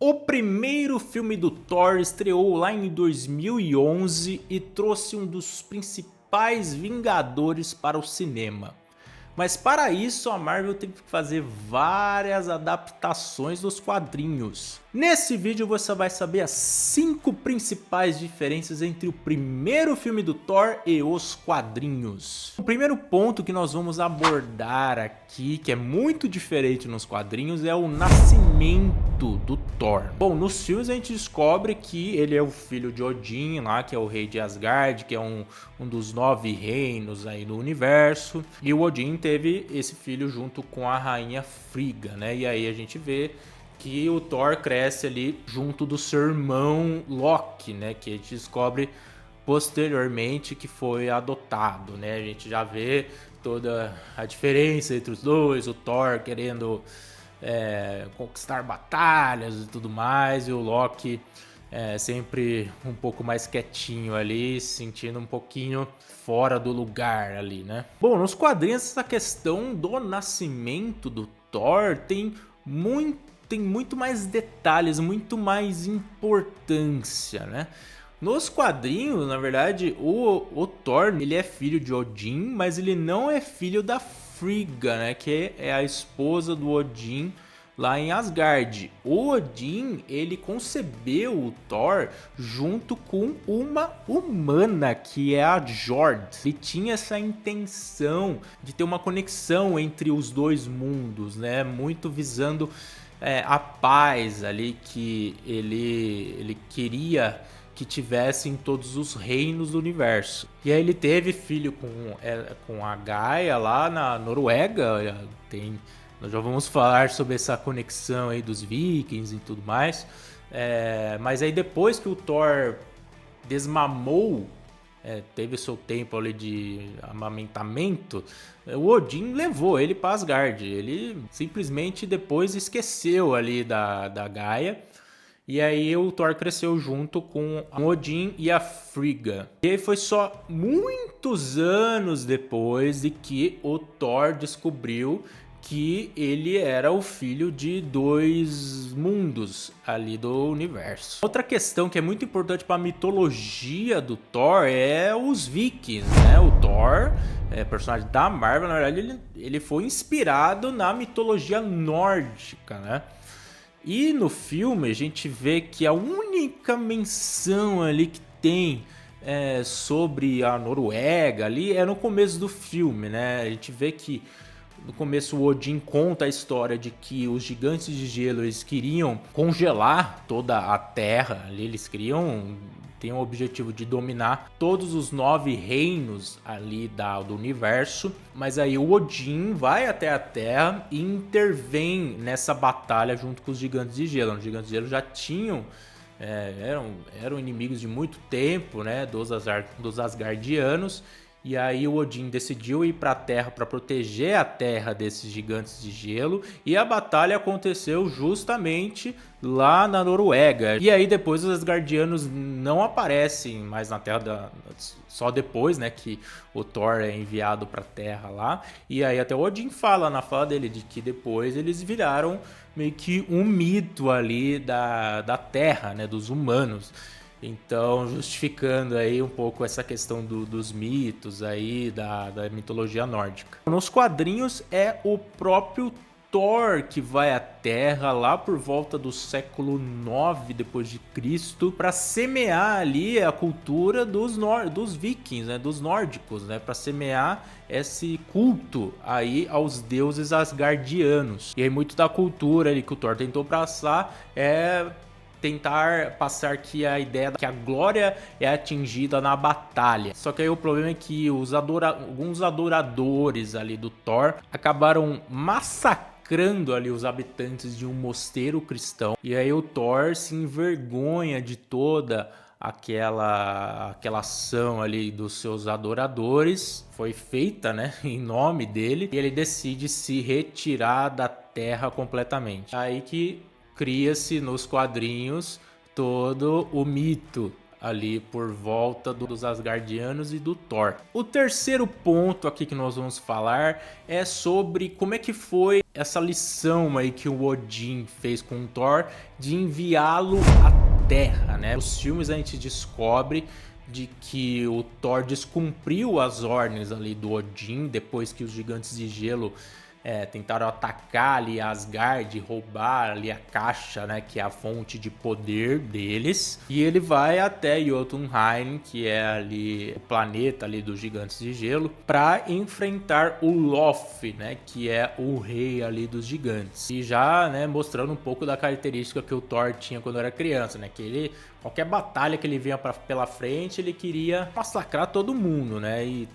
O primeiro filme do Thor estreou lá em 2011 e trouxe um dos principais Vingadores para o cinema. Mas para isso a Marvel teve que fazer várias adaptações dos quadrinhos. Nesse vídeo você vai saber as 5 principais diferenças entre o primeiro filme do Thor e os quadrinhos. O primeiro ponto que nós vamos abordar aqui, que é muito diferente nos quadrinhos, é o nascimento do Thor. Bom, nos filmes a gente descobre que ele é o filho de Odin lá, que é o rei de Asgard, que é um dos 9 reinos aí do universo. E o Odin teve esse filho junto com a rainha Frigga, né? E aí a gente vê que o Thor cresce ali junto do seu irmão Loki, né? Que a gente descobre posteriormente que foi adotado, né? A gente já vê toda a diferença entre os dois, o Thor querendo conquistar batalhas e tudo mais, e o Loki sempre um pouco mais quietinho ali, se sentindo um pouquinho fora do lugar ali, né? Bom, nos quadrinhos essa questão do nascimento do Thor tem muito mais detalhes, muito mais importância, né? Nos quadrinhos, na verdade, o Thor, ele é filho de Odin, mas ele não é filho da Frigga, né? Que é a esposa do Odin lá em Asgard. O Odin, ele concebeu o Thor junto com uma humana, que é a Jord. Ele tinha essa intenção de ter uma conexão entre os dois mundos, né? Muito visando a paz ali que ele queria que tivesse em todos os reinos do universo. E aí ele teve filho com a Gaia lá na Noruega. Nós já vamos falar sobre essa conexão aí dos vikings e tudo mais. Mas aí depois que o Thor desmamou, teve seu tempo ali de amamentamento, o Odin levou ele para Asgard. Ele simplesmente depois esqueceu ali da Gaia. E aí o Thor cresceu junto com o Odin e a Frigga. E aí foi só muitos anos depois de que o Thor descobriu que ele era o filho de dois mundos ali do universo. Outra questão que é muito importante para a mitologia do Thor é os vikings, né? O Thor, personagem da Marvel, na verdade ele foi inspirado na mitologia nórdica, né? E no filme a gente vê que a única menção ali que tem sobre a Noruega ali é no começo do filme, né? A gente vê que no começo o Odin conta a história de que os gigantes de gelo eles queriam congelar toda a Terra, ali eles queriam tem o objetivo de dominar todos os 9 reinos ali do universo, mas aí o Odin vai até a Terra e intervém nessa batalha junto com os gigantes de gelo. Os gigantes de gelo já tinham eram inimigos de muito tempo, né, dos Asgardianos. E aí o Odin decidiu ir para a Terra para proteger a Terra desses gigantes de gelo. E a batalha aconteceu justamente lá na Noruega. E aí depois os Asgardianos não aparecem mais na Terra, só depois, né, que o Thor é enviado para a Terra lá. E aí até o Odin fala na fala dele de que depois eles viraram meio que um mito ali da Terra, né, dos humanos. Então, justificando aí um pouco essa questão dos mitos aí, da mitologia nórdica. Nos quadrinhos é o próprio Thor que vai à Terra lá por volta do século 9 depois de Cristo para semear ali a cultura dos vikings, né, dos nórdicos, né, para semear esse culto aí aos deuses asgardianos. E aí muito da cultura ali que o Thor tentou passar tentar passar que a ideia que a glória é atingida na batalha. Só que aí o problema é que alguns adoradores ali do Thor acabaram massacrando ali os habitantes de um mosteiro cristão. E aí o Thor se envergonha de toda aquela ação ali dos seus adoradores. Foi feita, né, em nome dele. E ele decide se retirar da Terra completamente. Aí que cria-se nos quadrinhos todo o mito ali por volta dos Asgardianos e do Thor. O terceiro ponto aqui que nós vamos falar é sobre como é que foi essa lição aí que o Odin fez com o Thor de enviá-lo à Terra, né? Nos filmes a gente descobre de que o Thor descumpriu as ordens ali do Odin depois que os gigantes de gelo tentaram atacar ali Asgard, roubar ali a caixa, né, que é a fonte de poder deles. E ele vai até Jotunheim, que é ali o planeta ali dos gigantes de gelo, para enfrentar o Loki, né, que é o rei ali dos gigantes. E já, né, mostrando um pouco da característica que o Thor tinha quando era criança, né, que ele qualquer batalha que ele vinha pela frente, ele queria massacrar todo mundo, né? E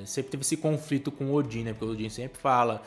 sempre teve esse conflito com o Odin, né? Porque o Odin sempre fala: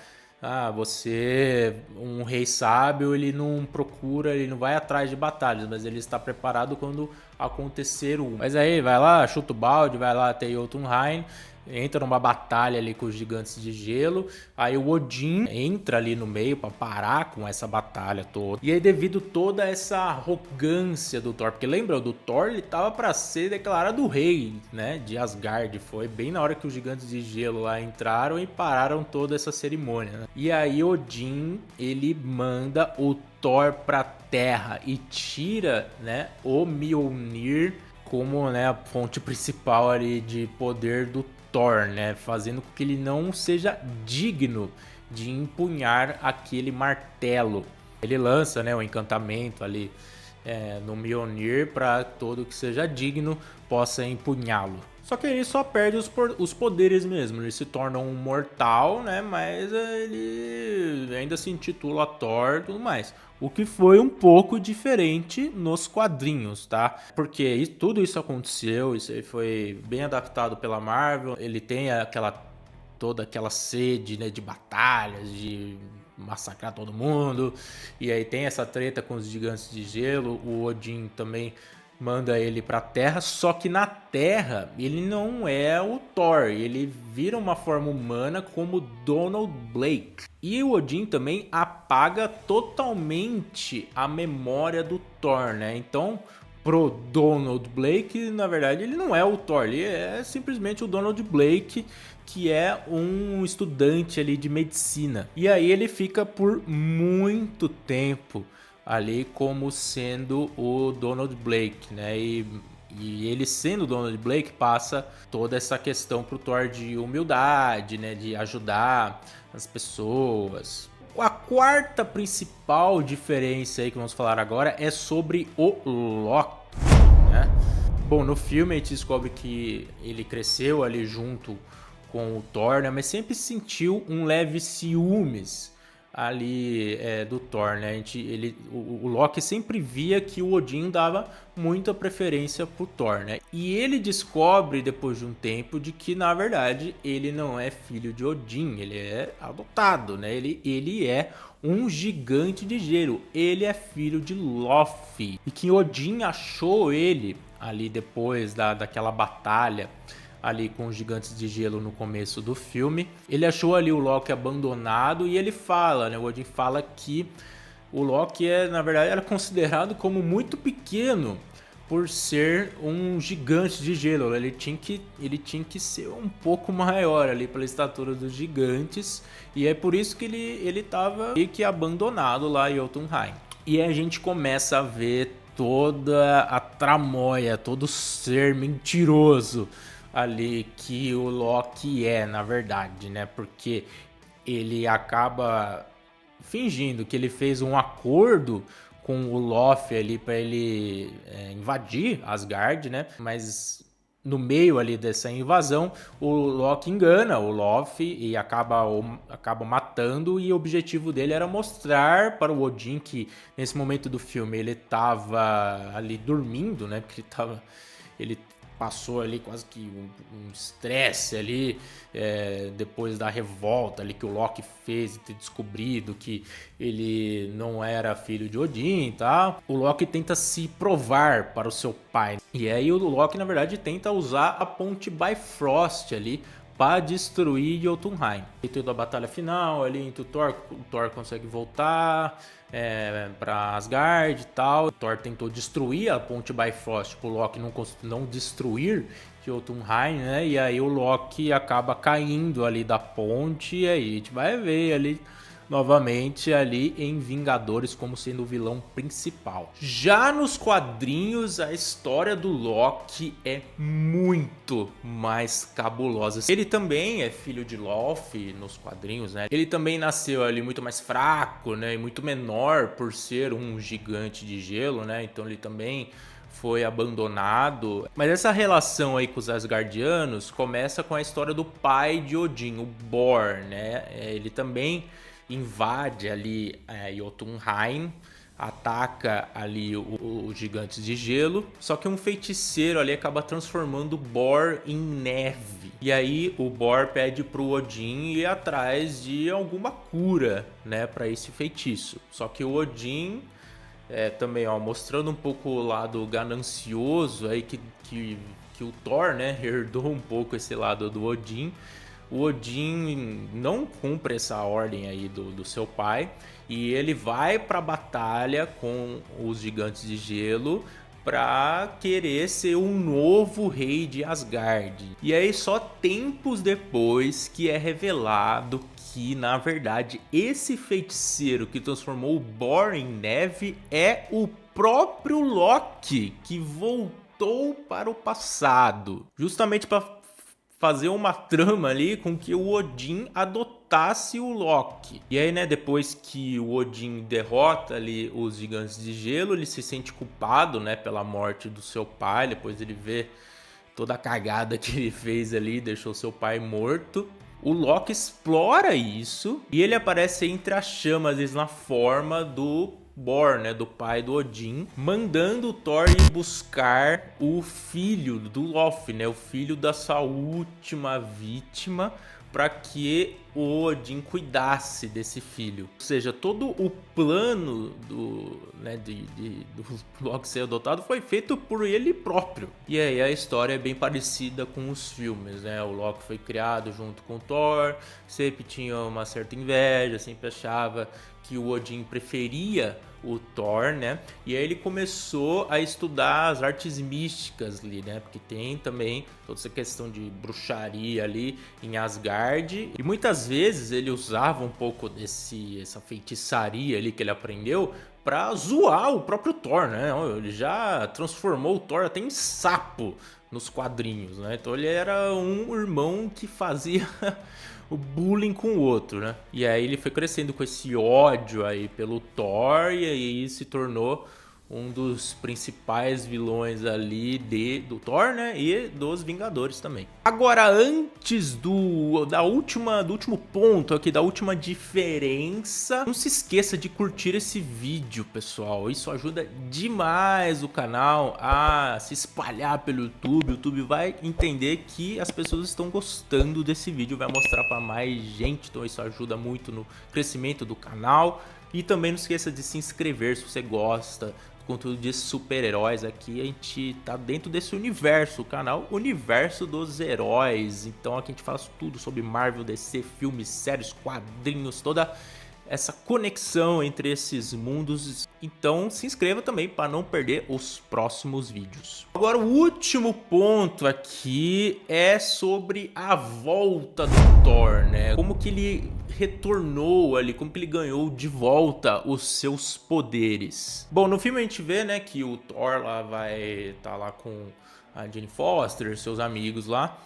você, um rei sábio, ele não procura, ele não vai atrás de batalhas, mas ele está preparado quando acontecer um. Mas aí, vai lá, chuta o balde, vai lá até Jotunheim, entra numa batalha ali com os gigantes de gelo. Aí o Odin entra ali no meio para parar com essa batalha toda. E aí, devido toda essa arrogância do Thor, porque lembra, do Thor, ele tava para ser declarado rei, né, de Asgard. Foi bem na hora que os gigantes de gelo lá entraram e pararam toda essa cerimônia, né? E aí Odin, ele manda o Thor pra terra e tira, né, o Mjolnir como, né, a fonte principal ali de poder do Thor, né, fazendo com que ele não seja digno de empunhar aquele martelo. Ele lança, né, o encantamento ali no Mjolnir para todo que seja digno possa empunhá-lo. Só que ele só perde os poderes mesmo, ele se torna um mortal, né, mas ele ainda se intitula Thor e tudo mais. O que foi um pouco diferente nos quadrinhos, tá? Porque tudo isso aconteceu, isso aí foi bem adaptado pela Marvel. Ele tem toda aquela sede, né, de batalhas, de massacrar todo mundo. E aí tem essa treta com os gigantes de gelo. O Odin também manda ele pra Terra, só que na Terra ele não é o Thor, ele vira uma forma humana como Donald Blake. E o Odin também apaga totalmente a memória do Thor, né? Então, pro Donald Blake, na verdade, ele não é o Thor, ele é simplesmente o Donald Blake, que é um estudante ali de medicina. E aí ele fica por muito tempo ali como sendo o Donald Blake, né? E ele sendo o Donald Blake passa toda essa questão pro Thor de humildade, né? De ajudar as pessoas. A quarta principal diferença aí que vamos falar agora é sobre o Loki, né? Bom, no filme a gente descobre que ele cresceu ali junto com o Thor, né? Mas sempre sentiu um leve ciúmes ali do Thor, né? O Loki sempre via que o Odin dava muita preferência pro Thor, né? E ele descobre depois de um tempo de que na verdade ele não é filho de Odin, ele é adotado, né? Ele é um gigante de gelo, ele é filho de Loki. E que Odin achou ele ali depois daquela batalha ali com os gigantes de gelo no começo do filme. Ele achou ali o Loki abandonado e ele fala, né? O Odin fala que o Loki na verdade era considerado como muito pequeno por ser um gigante de gelo. Ele tinha que ser um pouco maior ali pela estatura dos gigantes, e é por isso que ele tava meio que abandonado lá em Jotunheim. E aí a gente começa a ver toda a tramóia, todo ser mentiroso ali que o Loki na verdade, né? Porque ele acaba fingindo que ele fez um acordo com o Loki ali para ele invadir Asgard, né? Mas no meio ali dessa invasão, o Loki engana o Loki e acaba matando, e o objetivo dele era mostrar para o Odin que nesse momento do filme ele estava ali dormindo, né? Porque ele passou ali quase que um estresse ali depois da revolta ali que o Loki fez e ter descobrido que ele não era filho de Odin e tal. O Loki tenta se provar para o seu pai, e aí o Loki na verdade tenta usar a ponte Bifrost ali para destruir Jotunheim. E toda a batalha final ali entre o Thor consegue voltar para Asgard e tal. O Thor tentou destruir a ponte Bifrost, o Loki não destruir Jotunheim, né? E aí o Loki acaba caindo ali da ponte e aí a gente vai ver ali novamente ali em Vingadores como sendo o vilão principal. Já nos quadrinhos, a história do Loki é muito mais cabulosa. Ele também é filho de Loki nos quadrinhos, né? Ele também nasceu ali muito mais fraco, né? E muito menor por ser um gigante de gelo, né? Então ele também foi abandonado. Mas essa relação aí com os Asgardianos começa com a história do pai de Odin, o Bor, né? Ele também invade ali Jotunheim, ataca ali os gigantes de gelo, só que um feiticeiro ali acaba transformando o Bor em neve. E aí o Bor pede pro Odin ir atrás de alguma cura, né, para esse feitiço. Só que o Odin também, ó, mostrando um pouco o lado ganancioso aí que o Thor, né, herdou um pouco esse lado do Odin. O Odin não cumpre essa ordem aí do seu pai e ele vai para a batalha com os gigantes de gelo para querer ser um novo rei de Asgard. E aí só tempos depois que é revelado que, na verdade, esse feiticeiro que transformou o Bor em neve é o próprio Loki, que voltou para o passado, justamente para fazer uma trama ali com que o Odin adotasse o Loki. E aí, né, depois que o Odin derrota ali os gigantes de gelo, ele se sente culpado, né, pela morte do seu pai. Depois ele vê toda a cagada que ele fez ali, deixou seu pai morto. O Loki explora isso e ele aparece entre as chamas na forma do Bor, né, do pai do Odin, mandando o Thor ir buscar o filho do Loki, né, o filho da sua última vítima, para que o Odin cuidasse desse filho. Ou seja, todo o plano do Loki ser adotado foi feito por ele próprio. E aí a história é bem parecida com os filmes, né? O Loki foi criado junto com o Thor, sempre tinha uma certa inveja, sempre achava que o Odin preferia o Thor, né? E aí ele começou a estudar as artes místicas ali, né? Porque tem também toda essa questão de bruxaria ali em Asgard. E muitas vezes ele usava um pouco essa feitiçaria ali que ele aprendeu pra zoar o próprio Thor, né? Ele já transformou o Thor até em sapo nos quadrinhos, né? Então ele era um irmão que fazia o bullying com o outro, né? E aí ele foi crescendo com esse ódio aí pelo Thor e aí se tornou um dos principais vilões ali do Thor, né? E dos Vingadores também. Agora, antes do último ponto aqui, da última diferença, não se esqueça de curtir esse vídeo, pessoal. Isso ajuda demais o canal a se espalhar pelo YouTube. O YouTube vai entender que as pessoas estão gostando desse vídeo, vai mostrar para mais gente. Então isso ajuda muito no crescimento do canal. E também não esqueça de se inscrever se você gosta conteúdo de super-heróis. Aqui a gente tá dentro desse universo, o canal Universo dos Heróis. Então aqui a gente fala tudo sobre Marvel, DC, filmes, séries, quadrinhos, toda essa conexão entre esses mundos. Então se inscreva também para não perder os próximos vídeos. Agora o último ponto aqui é sobre a volta do Thor, né? Como que ele retornou ali, como que ele ganhou de volta os seus poderes. Bom, no filme a gente vê, né, que o Thor lá vai tá lá com a Jane Foster, seus amigos lá.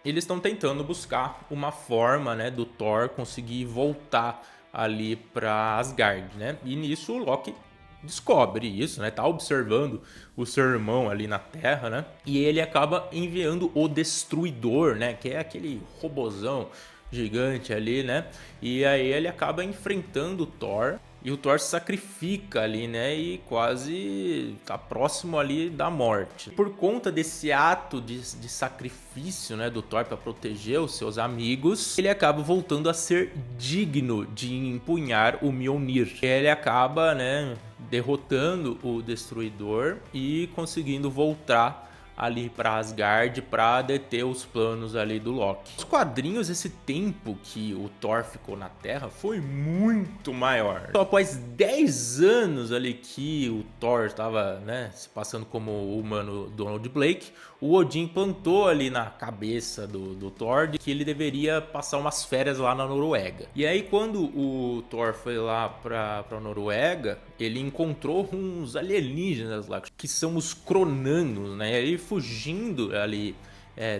Eles estão tentando buscar uma forma, né, do Thor conseguir voltar ali para Asgard, né? E nisso o Loki descobre isso, né? Tá observando o seu irmão ali na Terra, né? E ele acaba enviando o Destruidor, né? Que é aquele robozão gigante ali, né? E aí ele acaba enfrentando o Thor. E o Thor se sacrifica ali, né? E quase tá próximo ali da morte. Por conta desse ato de sacrifício, né, do Thor para proteger os seus amigos, ele acaba voltando a ser digno de empunhar o Mjolnir. Ele acaba, né, derrotando o Destruidor e conseguindo voltar ali para Asgard para deter os planos ali do Loki. Nos quadrinhos, esse tempo que o Thor ficou na Terra foi muito maior. Só após 10 anos ali que o Thor estava, né, se passando como o humano Donald Blake, o Odin plantou ali na cabeça do Thor de que ele deveria passar umas férias lá na Noruega. E aí quando o Thor foi lá pra Noruega, ele encontrou uns alienígenas lá, que são os Cronanos, né? E aí fugindo ali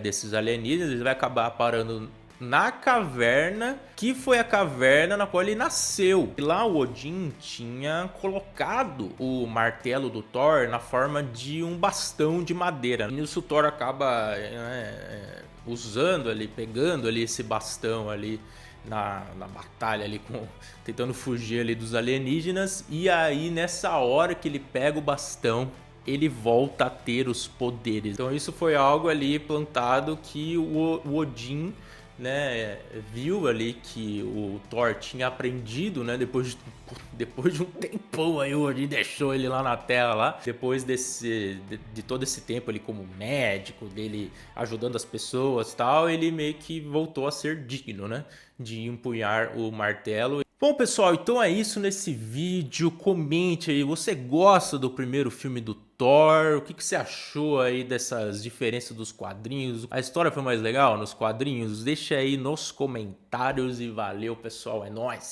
desses alienígenas, ele vai acabar parando na caverna, que foi a caverna na qual ele nasceu. E lá o Odin tinha colocado o martelo do Thor na forma de um bastão de madeira. E nisso o Thor acaba usando ali, pegando ali esse bastão ali na batalha ali, tentando fugir ali dos alienígenas. E aí nessa hora que ele pega o bastão, ele volta a ter os poderes. Então isso foi algo ali plantado que o Odin, né, viu ali que o Thor tinha aprendido, né, depois de um tempão aí, o Odin deixou ele lá na Terra lá, depois de todo esse tempo ali como médico, dele ajudando as pessoas e tal, ele meio que voltou a ser digno, né, de empunhar o martelo. Bom, pessoal, então é isso nesse vídeo. Comente aí, você gosta do primeiro filme do Thor? O que você achou aí dessas diferenças dos quadrinhos? A história foi mais legal nos quadrinhos? Deixa aí nos comentários e valeu, pessoal, é nóis!